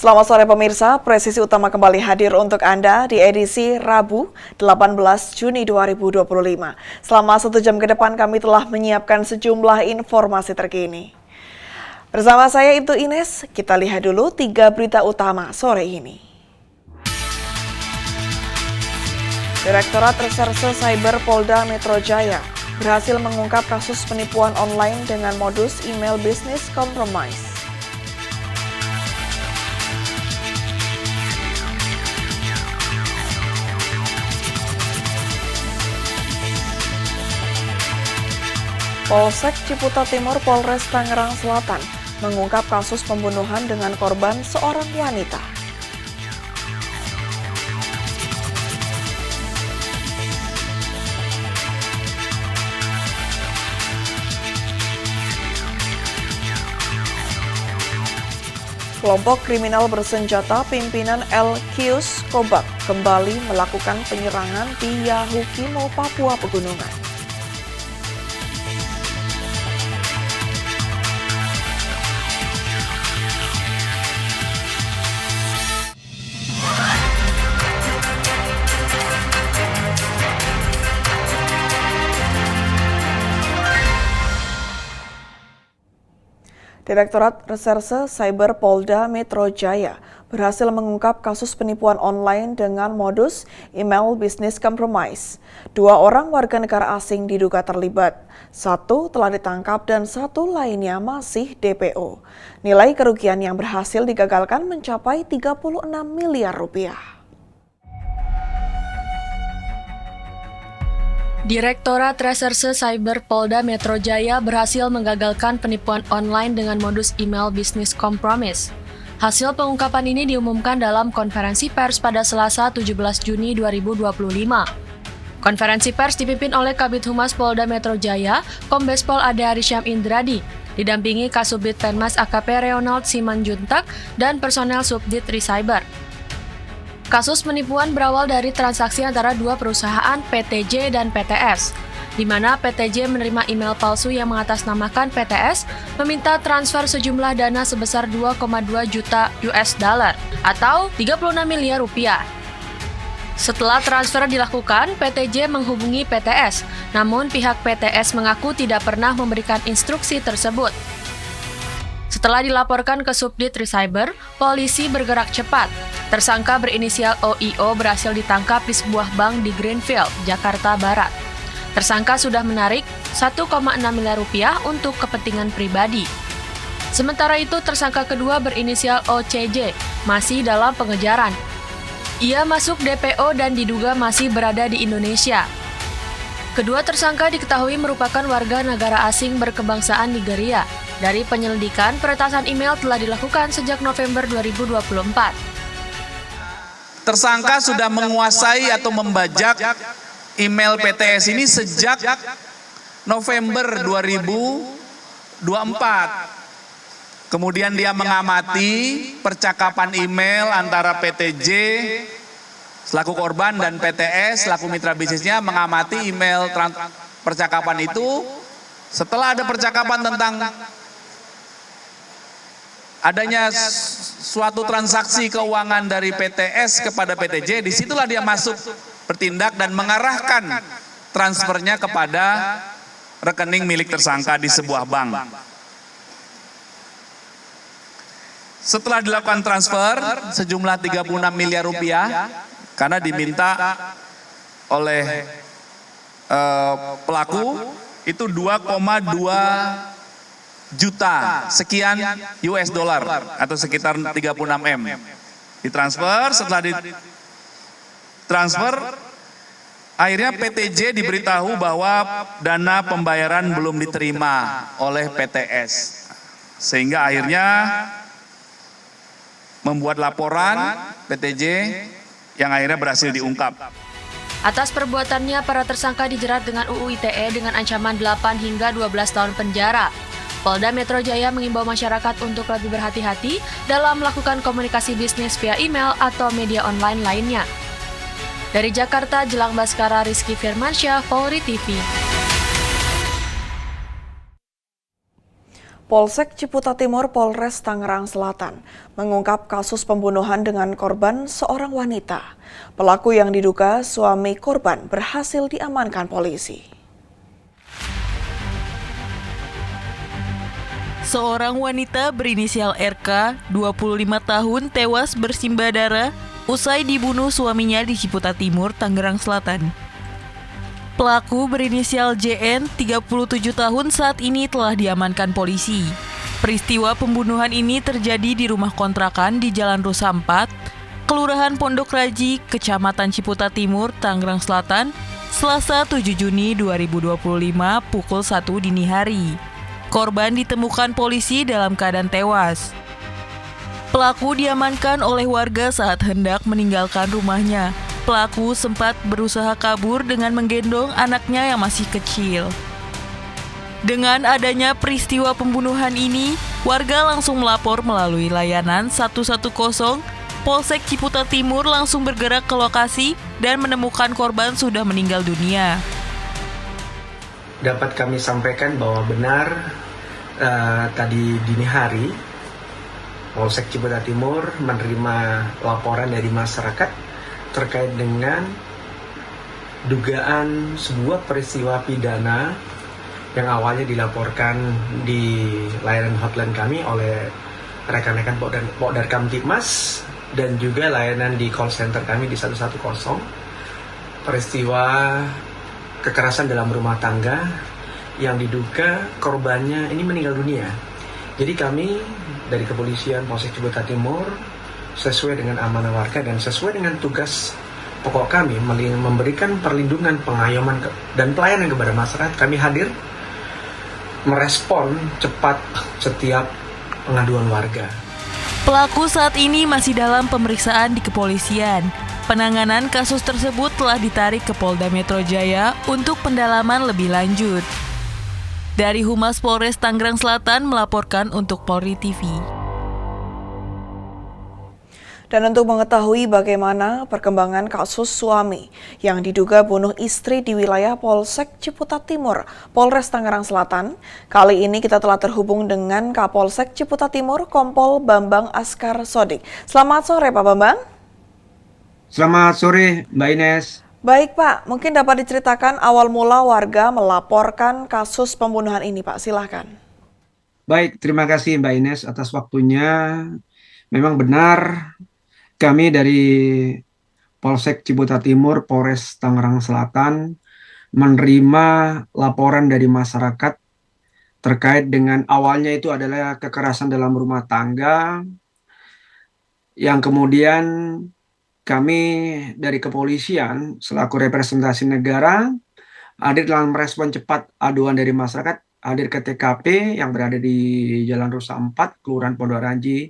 Selamat sore pemirsa, Presisi Utama kembali hadir untuk Anda di edisi Rabu 18 Juni 2025. Selama 1 jam ke depan kami telah menyiapkan sejumlah informasi terkini. Bersama saya Ibtu Ines, kita lihat dulu 3 berita utama sore ini. Direktorat Reserse Cyber Polda Metro Jaya berhasil mengungkap kasus penipuan online dengan modus email business compromise. Polsek Ciputa Timur Polres Tangerang Selatan mengungkap kasus pembunuhan dengan korban seorang wanita. Kelompok kriminal bersenjata pimpinan L.Kius Kobak kembali melakukan penyerangan di Yahukimo, Papua Pegunungan. Direktorat Reserse Cyber Polda Metro Jaya berhasil mengungkap kasus penipuan online dengan modus email business compromise. 2 orang warga negara asing diduga terlibat. 1 telah ditangkap dan 1 lainnya masih DPO. Nilai kerugian yang berhasil digagalkan mencapai 36 miliar rupiah. Direktorat Reserse Cyber Polda Metro Jaya berhasil menggagalkan penipuan online dengan modus email business compromise. Hasil pengungkapan ini diumumkan dalam konferensi pers pada Selasa 17 Juni 2025. Konferensi pers dipimpin oleh Kabid Humas Polda Metro Jaya, Kombes Pol Ade Arysyam Indradi, didampingi Kasubdit Penmas AKP Reonald Simanjuntak dan personel Subdit Tricyber. Kasus penipuan berawal dari transaksi antara 2 perusahaan PTJ dan PTS, di mana PTJ menerima email palsu yang mengatasnamakan PTS meminta transfer sejumlah dana sebesar 2,2 juta US dollar atau 36 miliar rupiah. Setelah transfer dilakukan, PTJ menghubungi PTS, namun pihak PTS mengaku tidak pernah memberikan instruksi tersebut. Setelah dilaporkan ke Subdit Tricyber, polisi bergerak cepat. Tersangka berinisial OIO berhasil ditangkap di sebuah bank di Greenfield, Jakarta Barat. Tersangka sudah menarik 1,6 miliar rupiah untuk kepentingan pribadi. Sementara itu, tersangka kedua berinisial OCJ masih dalam pengejaran. Ia masuk DPO dan diduga masih berada di Indonesia. Kedua tersangka diketahui merupakan warga negara asing berkebangsaan Nigeria. Dari penyelidikan, peretasan email telah dilakukan sejak November 2024. Tersangka sudah menguasai atau membajak email PTS ini sejak November 2024. Kemudian dia mengamati percakapan email antara PTJ selaku korban dan PTS selaku mitra bisnisnya, mengamati email percakapan itu. Setelah ada percakapan tentang adanya suatu transaksi keuangan dari PTS kepada PTJ, disitulah dia masuk bertindak dan mengarahkan transfernya kepada rekening milik tersangka di sebuah bank. Setelah dilakukan transfer sejumlah 36 miliar rupiah, karena diminta oleh pelaku itu 2,2 juta sekian US dollar atau sekitar 36 M. Ditransfer, setelah ditransfer akhirnya PTJ diberitahu bahwa dana pembayaran belum diterima oleh PTS. Sehingga akhirnya membuat laporan PTJ yang akhirnya berhasil diungkap. Atas perbuatannya, para tersangka dijerat dengan UU ITE dengan ancaman 8 hingga 12 tahun penjara. Polda Metro Jaya mengimbau masyarakat untuk lebih berhati-hati dalam melakukan komunikasi bisnis via email atau media online lainnya. Dari Jakarta, Jelang Baskara, Rizky Firmansyah, Polri TV. Polsek Ciputa Timur Polres Tangerang Selatan mengungkap kasus pembunuhan dengan korban seorang wanita. Pelaku yang diduga suami korban berhasil diamankan polisi. Seorang wanita berinisial RK, 25 tahun, tewas bersimbah darah usai dibunuh suaminya di Ciputa Timur, Tangerang Selatan. Pelaku berinisial JN, 37 tahun, saat ini telah diamankan polisi. Peristiwa pembunuhan ini terjadi di rumah kontrakan di Jalan Rusa 4, Kelurahan Pondok Raji, Kecamatan Ciputa Timur, Tangerang Selatan, Selasa 7 Juni 2025 pukul 1 dini hari. Korban ditemukan polisi dalam keadaan tewas. Pelaku diamankan oleh warga saat hendak meninggalkan rumahnya. Pelaku sempat berusaha kabur dengan menggendong anaknya yang masih kecil. Dengan adanya peristiwa pembunuhan ini, warga langsung melapor melalui layanan 110. Polsek Ciputa Timur langsung bergerak ke lokasi dan menemukan korban sudah meninggal dunia. Dapat kami sampaikan bahwa benar tadi dini hari Polsek Ciputa Timur menerima laporan dari masyarakat terkait dengan dugaan sebuah peristiwa pidana yang awalnya dilaporkan di layanan hotline kami oleh rekan-rekan Pokdar Kamtibmas dan juga layanan di call center kami di 110. Peristiwa kekerasan dalam rumah tangga yang diduga korbannya ini meninggal dunia. Jadi kami dari kepolisian Polsek Ciputa Timur sesuai dengan amanah warga dan sesuai dengan tugas pokok kami memberikan perlindungan, pengayoman dan pelayanan kepada masyarakat, kami hadir merespon cepat setiap pengaduan warga. Pelaku saat ini masih dalam pemeriksaan di kepolisian. Penanganan kasus tersebut telah ditarik ke Polda Metro Jaya untuk pendalaman lebih lanjut. Dari Humas Polres Tangerang Selatan melaporkan untuk Polri TV. Dan untuk mengetahui bagaimana perkembangan kasus suami yang diduga bunuh istri di wilayah Polsek Ciputa Timur, Polres Tangerang Selatan, kali ini kita telah terhubung dengan Kapolsek Ciputa Timur, Kompol Bambang Askar Sodik. Selamat sore Pak Bambang. Selamat sore Mbak Ines. Baik Pak, mungkin dapat diceritakan awal mula warga melaporkan kasus pembunuhan ini Pak, silahkan. Baik, terima kasih Mbak Ines atas waktunya. Memang benar kami dari Polsek Ciputa Timur, Polres Tangerang Selatan menerima laporan dari masyarakat terkait dengan awalnya itu adalah kekerasan dalam rumah tangga yang kemudian kami dari kepolisian selaku representasi negara hadir dalam merespon cepat aduan dari masyarakat, hadir ke TKP yang berada di Jalan Rusa 4, Kelurahan Pondok Raji,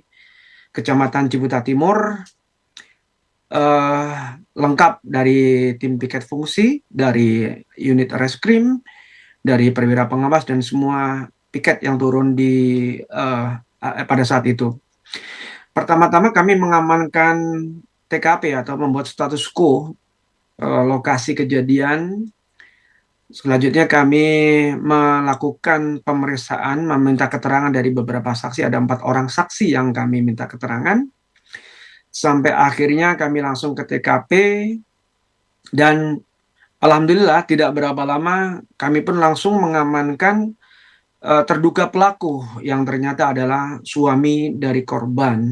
Kecamatan Ciputa Timur, lengkap dari tim piket fungsi, dari unit reskrim, dari perwira pengawas dan semua piket yang turun di pada saat itu. Pertama-tama kami mengamankan TKP atau membuat status quo lokasi kejadian. Selanjutnya kami melakukan pemeriksaan, meminta keterangan dari beberapa saksi, ada 4 orang saksi yang kami minta keterangan. Sampai akhirnya kami langsung ke TKP dan alhamdulillah tidak berapa lama kami pun langsung mengamankan terduga pelaku yang ternyata adalah suami dari korban.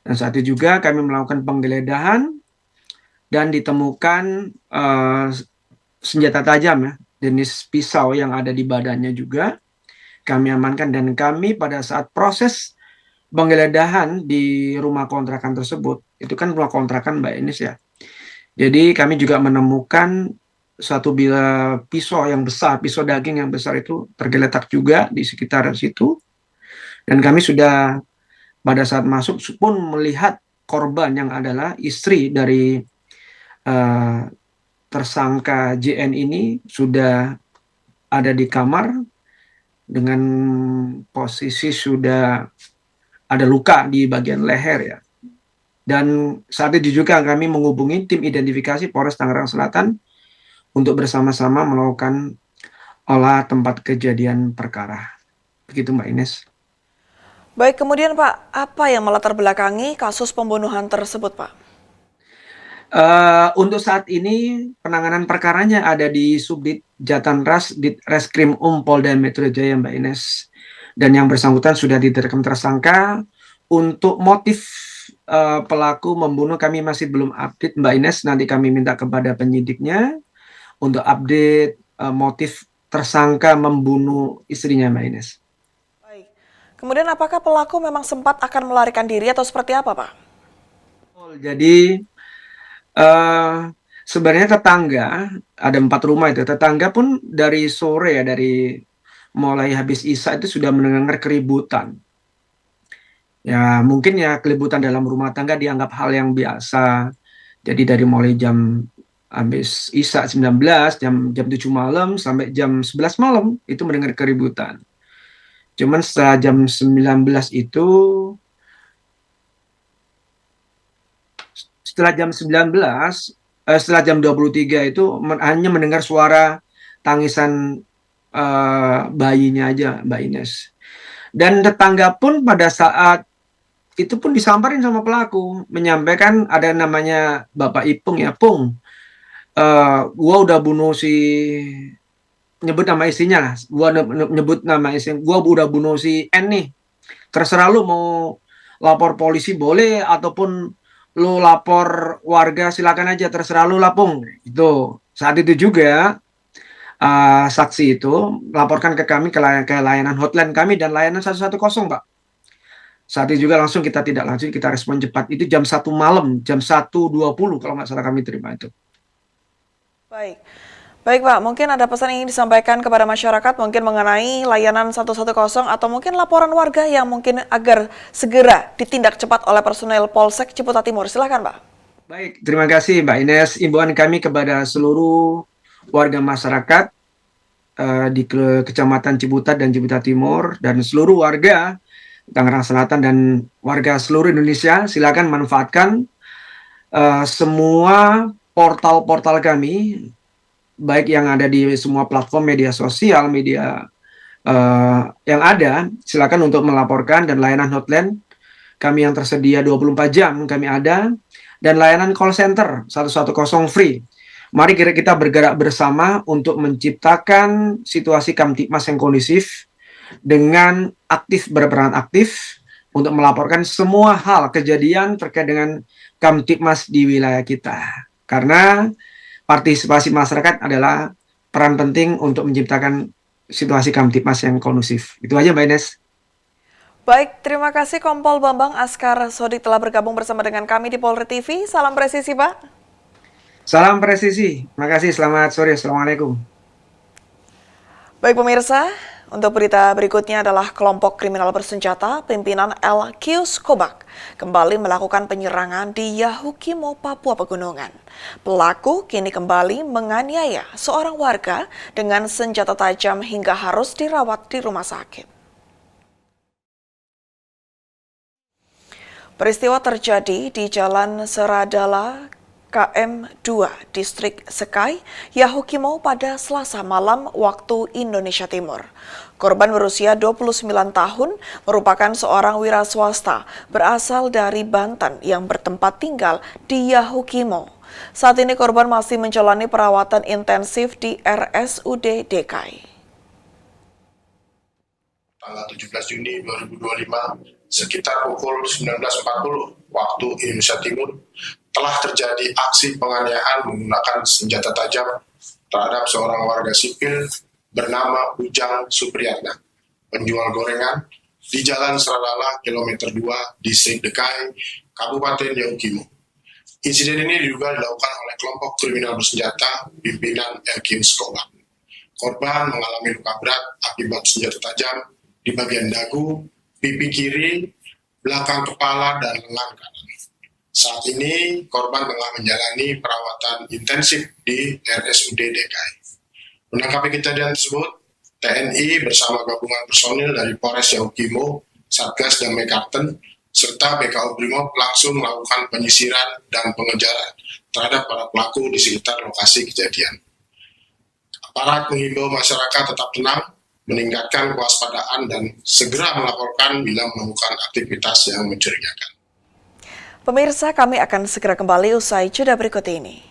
Dan saat itu juga kami melakukan penggeledahan dan ditemukan senjata tajam ya, jenis pisau yang ada di badannya juga kami amankan dan kami pada saat proses penggeledahan di rumah kontrakan tersebut, itu kan rumah kontrakan Mbak Ines ya. Jadi kami juga menemukan satu bila pisau yang besar, pisau daging yang besar itu tergeletak juga di sekitar situ. Dan kami sudah pada saat masuk pun melihat korban yang adalah istri dari tersangka JN ini sudah ada di kamar dengan posisi sudah ada luka di bagian leher ya. Dan saat itu juga kami menghubungi tim identifikasi Polres Tangerang Selatan untuk bersama-sama melakukan olah tempat kejadian perkara. Begitu Mbak Ines. Baik, kemudian Pak, apa yang melatar belakangi kasus pembunuhan tersebut, Pak? Untuk saat ini penanganan perkaranya ada di Subdit Jatanras Ditreskrim Polda Metro Jaya Mbak Ines. Dan yang bersangkutan sudah ditetapkan tersangka. Untuk motif pelaku membunuh kami masih belum update Mbak Ines. Nanti kami minta kepada penyidiknya untuk update motif tersangka membunuh istrinya Mbak Ines. Baik. Kemudian apakah pelaku memang sempat akan melarikan diri atau seperti apa, Pak? Jadi sebenarnya tetangga, ada 4 rumah itu, tetangga pun dari sore ya, dari mulai habis Isya itu sudah mendengar keributan. Ya mungkin ya keributan dalam rumah tangga dianggap hal yang biasa. Jadi dari mulai jam habis Isya 19, jam 7 malam sampai jam 11 malam itu mendengar keributan. Cuman setelah jam 19 itu, setelah jam 19, setelah jam 23 itu hanya mendengar suara tangisan bayinya aja Mbak Ines. Dan tetangga pun pada saat itu pun disamperin sama pelaku, menyampaikan ada namanya Bapak Ipung ya, Pung, gua udah bunuh si, nyebut nama istrinya lah, gua nyebut nama istri, gua udah bunuh si N nih, terserah lu mau lapor polisi boleh ataupun lu lapor warga silakan aja, terserah lu lah Pung. Itu saat itu juga saksi itu laporkan ke kami, ke layanan hotline kami dan layanan 110 Pak. Saat itu juga langsung kita tidak lanjut, kita respon cepat. Itu jam 1 malam, jam 1.20 kalau nggak salah kami terima itu. Baik. Baik Pak, mungkin ada pesan yang ingin disampaikan kepada masyarakat mungkin mengenai layanan 110 atau mungkin laporan warga yang mungkin agar segera ditindak cepat oleh personel Polsek Ciputat Timur. Silakan Pak. Baik, terima kasih Mbak Ines. Imbauan kami kepada seluruh warga masyarakat di Kecamatan Ciputat dan Ciputat Timur dan seluruh warga Tangerang Selatan dan warga seluruh Indonesia, silakan manfaatkan semua portal-portal kami, baik yang ada di semua platform media sosial, media yang ada, silakan untuk melaporkan, dan layanan hotline kami yang tersedia 24 jam kami ada, dan layanan call center 110 free. Mari kita bergerak bersama untuk menciptakan situasi Kamtibmas yang kondusif, dengan berperan aktif untuk melaporkan semua hal kejadian terkait dengan Kamtibmas di wilayah kita. Karena partisipasi masyarakat adalah peran penting untuk menciptakan situasi Kamtibmas yang kondusif. Itu aja Mbak Ines. Baik, terima kasih Kompol Bambang Askar Sodik telah bergabung bersama dengan kami di Polri TV. Salam presisi Pak. Salam presisi. Terima kasih, selamat sore. Assalamualaikum. Baik pemirsa, untuk berita berikutnya adalah kelompok kriminal bersenjata pimpinan LQ Skobak kembali melakukan penyerangan di Yahukimo, Papua Pegunungan. Pelaku kini kembali menganiaya seorang warga dengan senjata tajam hingga harus dirawat di rumah sakit. Peristiwa terjadi di Jalan Seradala KM2 Distrik Sekai, Yahukimo pada Selasa malam waktu Indonesia Timur. Korban berusia 29 tahun merupakan seorang wira swasta berasal dari Banten yang bertempat tinggal di Yahukimo. Saat ini korban masih menjalani perawatan intensif di RSUD DKI. Tanggal 17 Juni 2025 sekitar pukul 19.40 waktu Indonesia Timur telah terjadi aksi penganiayaan menggunakan senjata tajam terhadap seorang warga sipil bernama Ujang Supriyatna, penjual gorengan di Jalan Seradala kilometer 2 Distrik Dekai, Kabupaten Yahukimo. Insiden ini diduga dilakukan oleh kelompok kriminal bersenjata pimpinan LQ Skobak. Korban mengalami luka berat akibat senjata tajam di bagian dagu, pipi kiri, belakang kepala, dan lengan kanan. Saat ini korban tengah menjalani perawatan intensif di RSUD DKI. Menanggapi kejadian tersebut, TNI bersama gabungan personil dari Polres Yahukimo, Satgas Damai Karten, serta BKO Brimob langsung melakukan penyisiran dan pengejaran terhadap para pelaku di sekitar lokasi kejadian. Aparat mengimbau masyarakat tetap tenang meningkatkan kewaspadaan dan segera melaporkan bila menemukan aktivitas yang mencurigakan. Pemirsa, kami akan segera kembali usai jeda berikut ini.